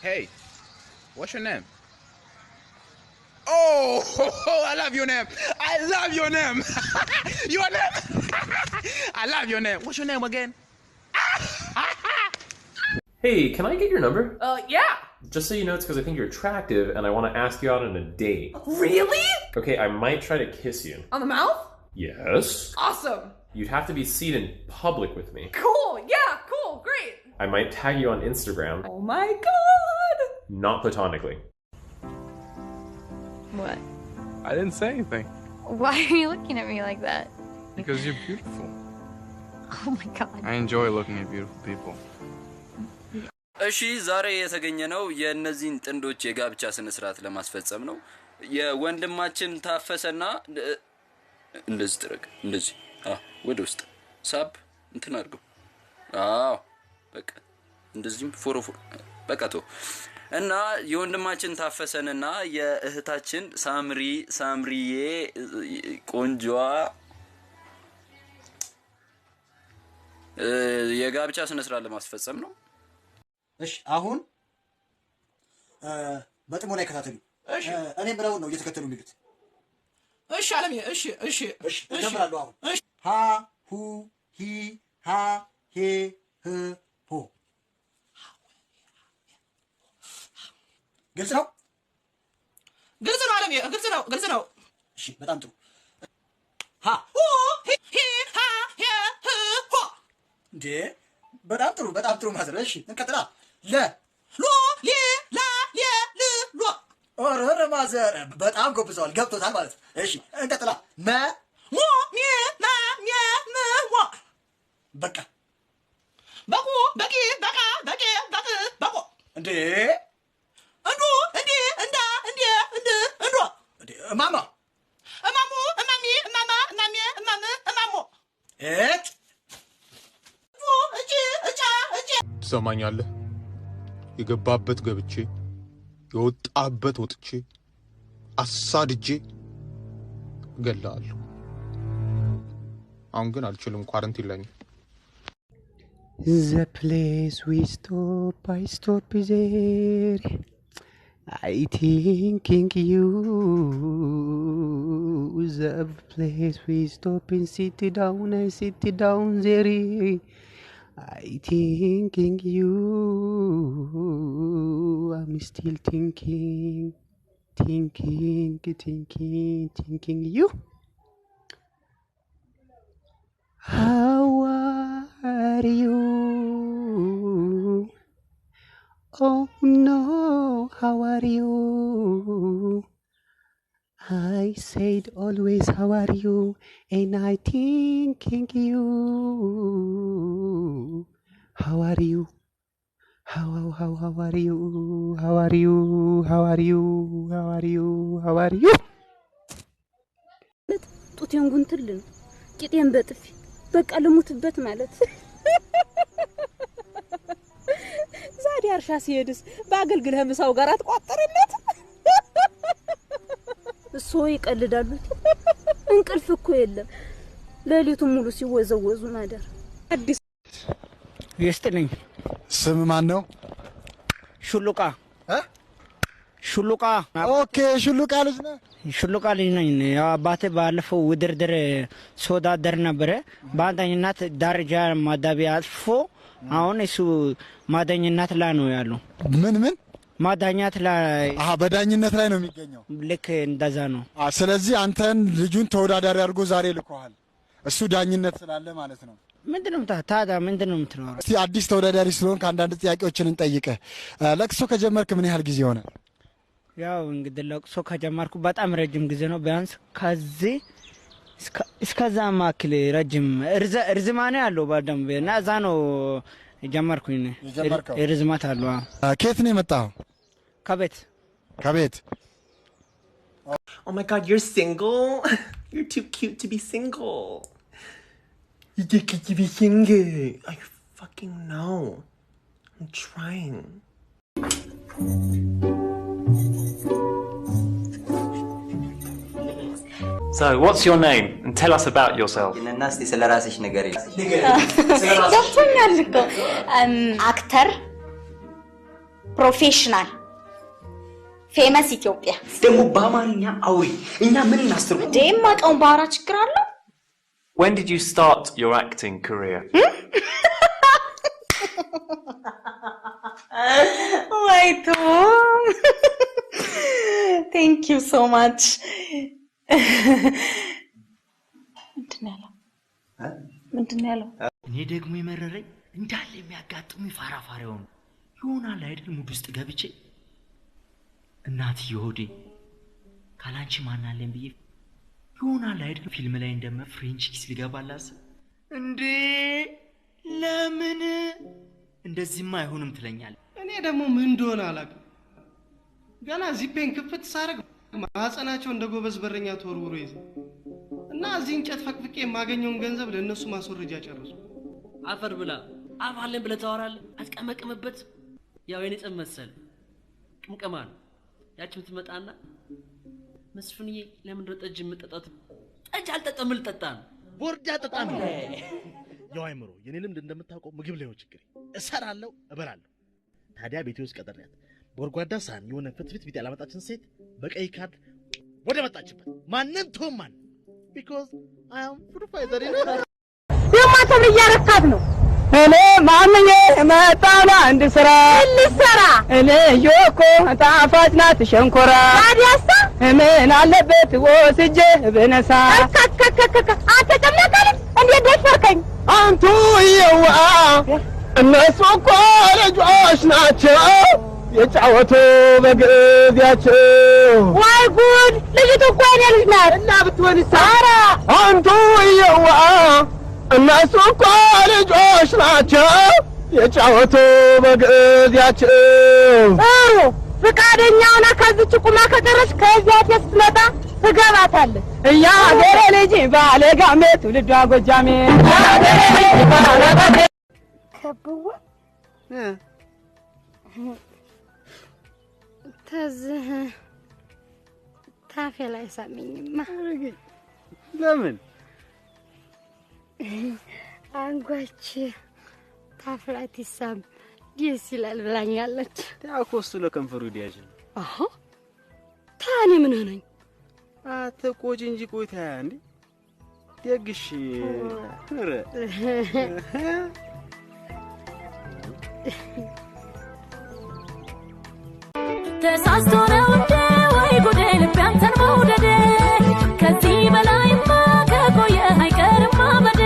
Hey, what's your name? Oh, I love your name. I love your name. Your name. I love your name. What's your name again? Hey, can I get your number? Yeah. Just so you know, it's because I think you're attractive and I want to ask you out on a date. Really? Okay, I might try to kiss you. On the mouth? Yes. Awesome. You'd have to be seen in public with me. Cool. Yeah, cool. Great. I might tag you on Instagram. Oh my god. Not platonically. What? I didn't say anything. Why are you looking at me like that? Because you're beautiful. Oh my god. I enjoy looking at beautiful people. እሺ ዛሬ የተገኘነው የእነዚህን ጥንዶች የጋብቻ ስነ ስርዓት ለማስፈጸም ነው። የወንድማችን ታፈሰና እንደዚህ ጥረቅ እንደዚህ ወደ ውስጥ ሳብ እንትን አድርገው በቃ እንደዚህም ፎሮፎር በቃ ተው እና የወንድማችን ታፈሰንና የእህታችን ሳምሪዬ ቆንጆዋ የጋብቻ ስነ ስርዓት ለማስፈጸም ነው። እሺ አሁን በጥሞና ይከታተሉ። እሺ እኔ ብለው ነው እየተከተሉ የሚሉት። እሺ አለሜ እሺ ጀምራለሁ። አሁን እሺ ሃ ሁ ሂ ሃ ሄ ህ ሆ ግልጽ ነው አለሜ ግልጽ ነው። እሺ በጣም ጥሩ። ሃ ሁ ሂ ሃ ሄ ህ ሆ እንዴ በጣም ጥሩ ማዘር። እሺ እንቀጥላ ለ ሎ ሊ ላ የ ል ሎ ኦረ ማዘር በጣም ጎብዘዋል፣ ገብቶታል ማለት ነው። እሺ እንቀጥላ መ ሞ ሚ ና ሚ ም ሞ በቃ በቁ በቂ በቃ በቂ በቅ በቁ እንዴ እንዱ እንዴ እንዳ እንዴ እንድ እንዱ እንዴ ማማ ማሙ ማሚ ማማ ማሚ ማማ ማሙ እጭ ትሰማኛለህ? የገባበት ገብቼ የወጣበት ወጥቼ አሳድጄ እገላለሁ። አሁን ግን አልችልም፣ ኳረንቲን ላይ ነኝ። The place we stop, I stop there. I thinking you. The place we stop and sit down, I sit down there. I thinking you. I'm still thinking you. How are you? Oh no, how are you? I said always how are you, and I thinking you. How are you? How are you? How are you? How are you? How are you? How are you? ጡቴን ጉንትልን ቂጤን በጥፊ በቃ ልሙትበት ማለት ዛሬ አርሻ ሲሄድስ ባገልግልህ ምሳው ጋር አትቋጠርለት እሱ ይቀልዳሉ። እንቅልፍ እኮ የለም ሌሊቱን ሙሉ ሲወዘወዙ ማደር። አዲስ ይስጥልኝ። ስም ማን ነው? ሹሉቃ ሹሉቃ። ኦኬ ሹሉቃ ልጅ ነህ? ሹሉቃ ልጅ ነኝ። ያው አባቴ ባለፈው ውድድር ተወዳደር ነበረ። በአንደኝነት ደረጃ ማዳቢያ አልፎ አሁን እሱ ማዳኝነት ላይ ነው ያለው። ምን ማዳኛት ላይ በዳኝነት ላይ ነው የሚገኘው። ልክ እንደዛ ነው። ስለዚህ አንተን ልጁን ተወዳዳሪ አድርጎ ዛሬ ልኮሃል። እሱ ዳኝነት ስላለ ማለት ነው። ምንድነው ታዲያ ምንድነው የምትኖረው? እስቲ አዲስ ተወዳዳሪ ስለሆንክ አንዳንድ ጥያቄዎችን እንጠይቅህ። ለቅሶ ከጀመርክ ምን ያህል ጊዜ ሆነ? ያው እንግዲህ ለቅሶ ከጀመርኩ በጣም ረጅም ጊዜ ነው። ቢያንስ ከዚህ እስከዛ ማክል ረጅም እርዝማኔ አለው በደንብ እና እዛ ነው ጀመርኩኝ። ርዝማት አለው። ከየት ነው የመጣኸው? ከቤት Oh my god, you're single? You're too cute to be single. You're too cute to be single. I fucking know. I'm trying. So, what's your name? And tell us about yourself. Nasty sellerasish negari. ገብቶኛል እኮ አክተር ፕሮፌሽናል ፌመስ ኢትዮጵያ ደግሞ በአማርኛ አውሪ እኛ ምን እናስተርጉ ደማቀውን ባራ ችግር አለ When did you start your acting career? Wait, Tom. Thank you so much. ምንድነው ያለው? እኔ ደግሞ የመረረኝ እንዳለ የሚያጋጥሙ ፋራፋሪው ነው ይሆናል አይደል ሙድ ውስጥ ገብቼ እናትዬ ሆዴ ካላንቺ ማን አለኝ ብዬ ይሆናል አይደል ፊልም ላይ እንደማ ፍሬንች ኪስ ሊገባላስ እንዴ ለምን እንደዚህማ አይሆንም ትለኛለህ እኔ ደግሞ ምን እንደሆነ አላውቅም ገና ዚፔን ክፍት ሳረግ ማህፀናቸው እንደ ጎበዝ በረኛ ተወርውሮ ይዘ እና እዚህ እንጨት ፈቅፍቄ የማገኘውን ገንዘብ ለነሱ ማስወረጃ ጨረሱ አፈር ብላ አባለን ብለህ ታወራለህ አትቀመቅምበት ያው የኔ ጥም መሰል ቅምቀማ ነው ያቺ ምትመጣና መስፍንዬ ለምን ረጠጅ የምጠጣት ጠጅ አልጠጣም ልጠጣ ነው ቦርድ አጠጣም ያው አይምሮ የኔ ልምድ እንደምታውቀው ምግብ ላይ ነው ችግር እሰራለሁ እበላለሁ ታዲያ ቤቴ ውስጥ ቀጠርያት ጎርጓዳ ሳህን የሆነ ፍትፍት ቢት ያላመጣችን ሴት በቀይ ካርድ ወደ መጣችበት ማንንም ተውማን because I am food fighter የማተብ እያረካት ነው እኔ ማምኜ መጣና አንድ ስራ ልሰራ እኔ ዮኮ ጣፋጭ ናት ሸንኮራ ታዲያሳ ምን አለበት ወስጄ ብነሳ አከከከከ አተቀመቀል እንዴ ደፈርከኝ አንቱ ይዋ እነሱ እኮ ልጆች ናቸው የጫወቱ በግቢያቸው ዋይ ጉድ ልጅቱ እኮ የኔ ልጅ ናት እና ብትሆን ሳራ አንቱ ይዋ እነሱ እኮ ልጆች ናቸው የጫወቱ በግቢያቸው ጥሩ ፍቃደኛውና ከዚች ቁማ ከደረስ ከዚያ ተስመጣ ትገባታለህ እያ ገረ ልጅ ባለጋሜ ትውልዷ ጎጃሜ ከብዋ ተዝህ ታፌ ላይ ሳሚኝማ ለምን አንጓች ታፍላት ይሳም ደስ ይላል ብላኛለች ታኮስቱ ለከንፈሩ ዲያጅ አሃ ታኔ ምን ሆነኝ አትቆጪ እንጂ ቆይታ እንዴ ደግሽ ኧረ ተሳስቶ ነው እንደ ወይ ጉዴ ልቤ አንተን መውደዴ ከዚህ በላይማ ከቆየ አይቀርም ማበዴ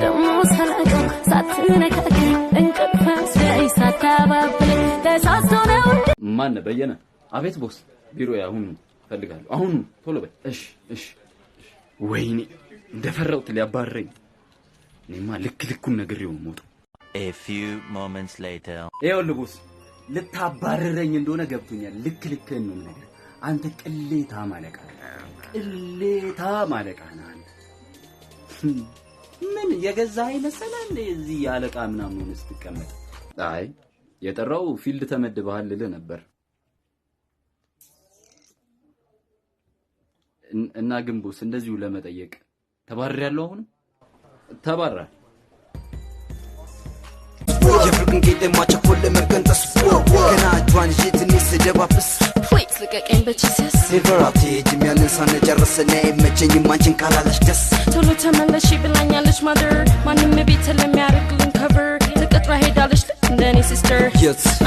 ደሞ ሰላቀው ሳትነካከኝ እንቅልፍ ወስደኝ ሳታባብል ተሳስቶ ነው እንደ ማን በየነ አቤት ቦስ ቢሮ አሁን ፈልጋለሁ አሁን ቶሎ በይ እሺ ወይኔ እንደፈራሁት ሊያባረኝ እኔማ ልኩን ነግሬው ነው ሞቶ A few moments later ይኸውልህ ቦስ ልታባረረኝ እንደሆነ ገብቶኛል ልክህን ነው ነገር አንተ ቅሌታ ማለቃ ነህ ምን የገዛ አይመሰላል እዚህ ያለቃ ምናምን ነው ስትቀመጥ አይ የጠራው ፊልድ ተመድበሃል ልልህ ነበር እና ግንቦስ እንደዚሁ ለመጠየቅ ተባረሪያለሁ አሁን ተባረራ የፍቅርን ጌጥ ማቸኮል ለመርገን ተስፎ ገና እጇን ይዤ ትንሽ ስደባብስ ፕሊዝ ልቀቀኝ በጂሰስ ኔቨር አትሄጂም ያንን ሳንጨርስ እኔ አይመቸኝም አንቺን ካላለሽ ደስ ቶሎ ተመለሽ ብላኛለች ማደር ማንም ቤት ለሚያደርግልን ከቨር ተቀጥራ ሄዳለች እንደኔ ሲስተር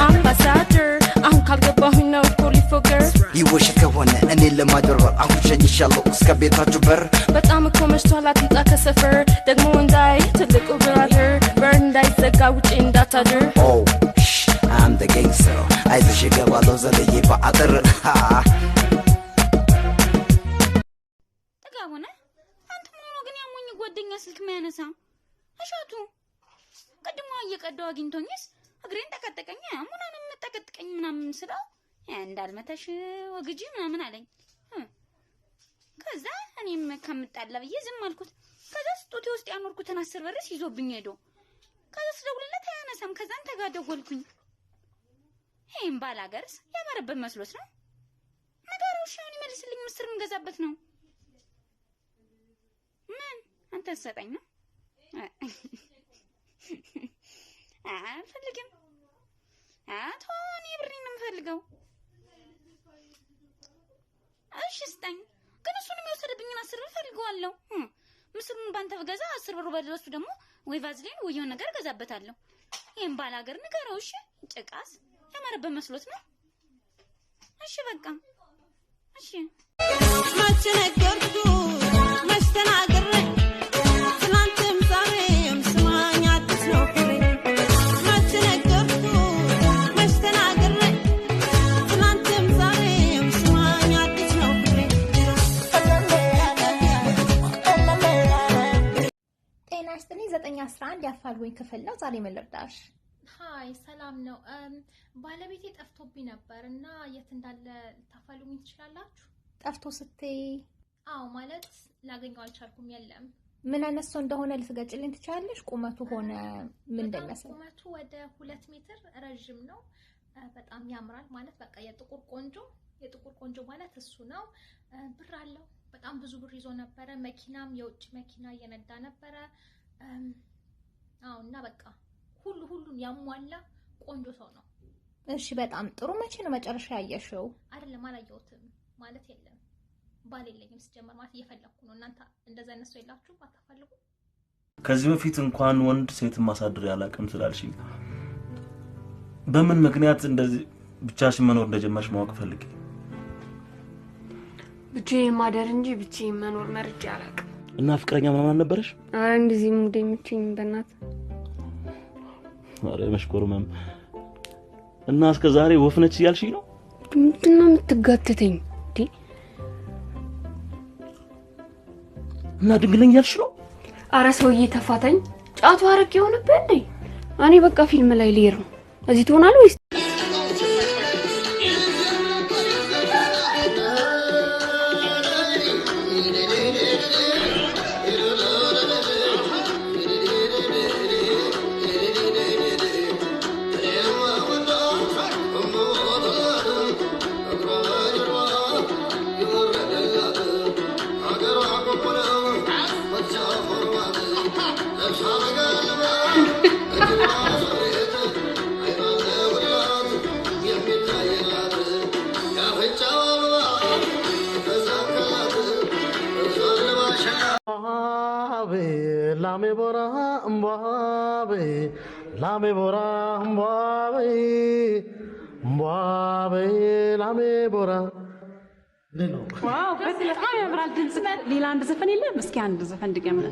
አምባሳደር አሁን ካልገባሁኝ ነው እኮ ሊፎገር ይወሽት ከሆነ እኔን ለማጭበርበር አሁን ሸኝሻለሁ እስከ ቤታችሁ በር በጣም እኮ መሽቷል አትምጣ ከሰፈር ደግሞ እንዳይ ትልቁ ብራደር በር እንዳይዘጋ ውጪ እንዳታድር I'm the gangster አይዞሽ እገባለሁ ዘለዬ በአጥር ጥጋቡነ አንተ ምን ሆኖ ግን ያሞኝ ጓደኛ ስልክ ማያነሳ እሻቱ ቀድሞ እየቀዳው አግኝቶኝስ እግሬን ተቀጠቀኝ ምናምን ተቀጥቀኝ ምናምን ስለው እንዳልመታሽ ወግጂ ምናምን አለኝ ከዛ እኔም ከምጣላ ብዬ ዝም አልኩት ከዛ ስጦቴ ውስጥ ያኖርኩትን 10 ብር ይዞብኝ ሄዶ ከዛ ስደውልለት አያነሳም ከዛን ተጋደወልኩኝ ይሄን ባላገርስ ያማረበት መስሎት ነው ነገሩ ሻውን ይመልስልኝ ምስር እንገዛበት ነው ምን አንተ ሰጠኝ ነው አልፈልግም አቶኒ ስጠኝ። ግን እሱንም የወሰደብኝን 10 ብር ፈልገዋለሁ። ምስሉን ባንተ በገዛ 10 ብር በለሱ ደግሞ ወይ ቫዝሊን ወይ የሆነ ነገር ገዛበታለሁ። ይሄን ባላገር ንገረው እሺ። ጭቃስ ያማረበት መስሎት ነው። እሺ በቃ እሺ። መች ነገርኩ መች ተናግሬ ትናንትም ዛሬም ስማኝ አዲስ ነው ፍሬ መች ነገርኩ መች ተናግሬ ትናንትም ዛሬም ስማኝ አዲስ ነው ፍሬ። ጤና ይስጥልኝ 911 ያፋልጉኝ ክፍል ነው። ዛሬ ምን ልርዳሽ? ሃይ ሰላም ነው። ባለቤቴ ጠፍቶብኝ ነበር እና የት እንዳለ ታፋልጉኝ ትችላላችሁ? ጠፍቶ ስትይ? አዎ ማለት ላገኘው አልቻልኩም። የለም። ምን አይነት ሰው እንደሆነ ልትገጭልኝ ትችላለሽ? ቁመቱ ሆነ ምን እንደሚመስል? ቁመቱ ወደ 2 ሜትር ረጅም ነው። በጣም ያምራል ማለት በቃ የጥቁር ቆንጆ ማለት እሱ ነው። ብር አለው። በጣም ብዙ ብር ይዞ ነበረ። መኪናም የውጭ መኪና እየነዳ ነበረ። አዎ እና በቃ ሁሉን ያሟላ ቆንጆ ሰው ነው። እሺ በጣም ጥሩ። መቼ ነው መጨረሻ ያየሽው? አይደለም አላየሁትም ማለት የለም። ባል የለኝም ሲጀመር ማለት እየፈለኩ ነው። እናንተ እንደዛ አይነት ሰው የላችሁም? አታፈልጉ? ከዚህ በፊት እንኳን ወንድ ሴትን ማሳደር ያላቀም ስላልሽኝ በምን ምክንያት እንደዚህ ብቻሽን መኖር እንደጀመርሽ ማወቅ ፈልጌ። ብቻዬን ማደር እንጂ ብቻዬን መኖር መርጬ አላውቅም። እና ፍቅረኛ ምናምን አልነበረሽ? አረ እንደዚህ ሙዴ የምትይኝ በእናት አረ መሽኮርመም እና እስከ ዛሬ ወፍ ነች እያልሽኝ ነው? ምንድን ነው የምትጋተተኝ እንዴ? እና ድንግለኛ እያልሽ ነው? አረ ሰውዬ ተፋታኝ። ጫቱ አረቅ የሆነብህ እንዴ? እኔ በቃ ፊልም ላይ ልሄድ ነው። እዚህ ትሆናለህ ወይስ? Lame bora mbabe, lame bora mbabe, mbabe lame bora. ዋው በጣም ያምራል ድምጽ። ሌላ አንድ ዘፈን የለም? እስኪ አንድ ዘፈን ድገምና።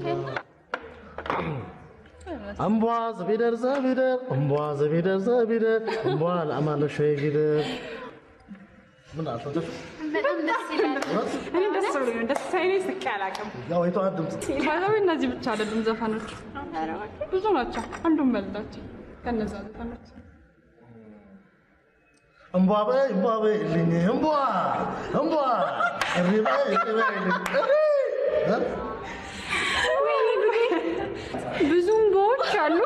እምቧ ዘቢደር እምቧ ዘቢደር እምቧ ለአማለሽ ይግደር። ምን አልፈጀሽ? በጣም ደስ ይላል። እኔ ደስ ብሎኝ ደስ ሳይለኝ ስቄ አላውቅም። ያው የተዋት ድምጽ ባይሆን እነዚህ ብቻ አይደሉም ዘፈኖች፣ ብዙ ናቸው። አንዱን መልዳቸው ከነዛ ዘፈኖች እምቧ በይልኝ እምቧ እሪ በይልኝ ብዙ እምቧዎች አሉ።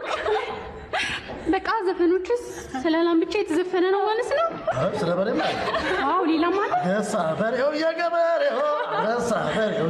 በቃ ዘፈኖችስ ስለላም ብቻ የተዘፈነ ነው ማለት ነው? ስለበሬ ማለት? አዎ ሌላ ማለት ደሳ በሬው የገበሬው ደሳ በሬው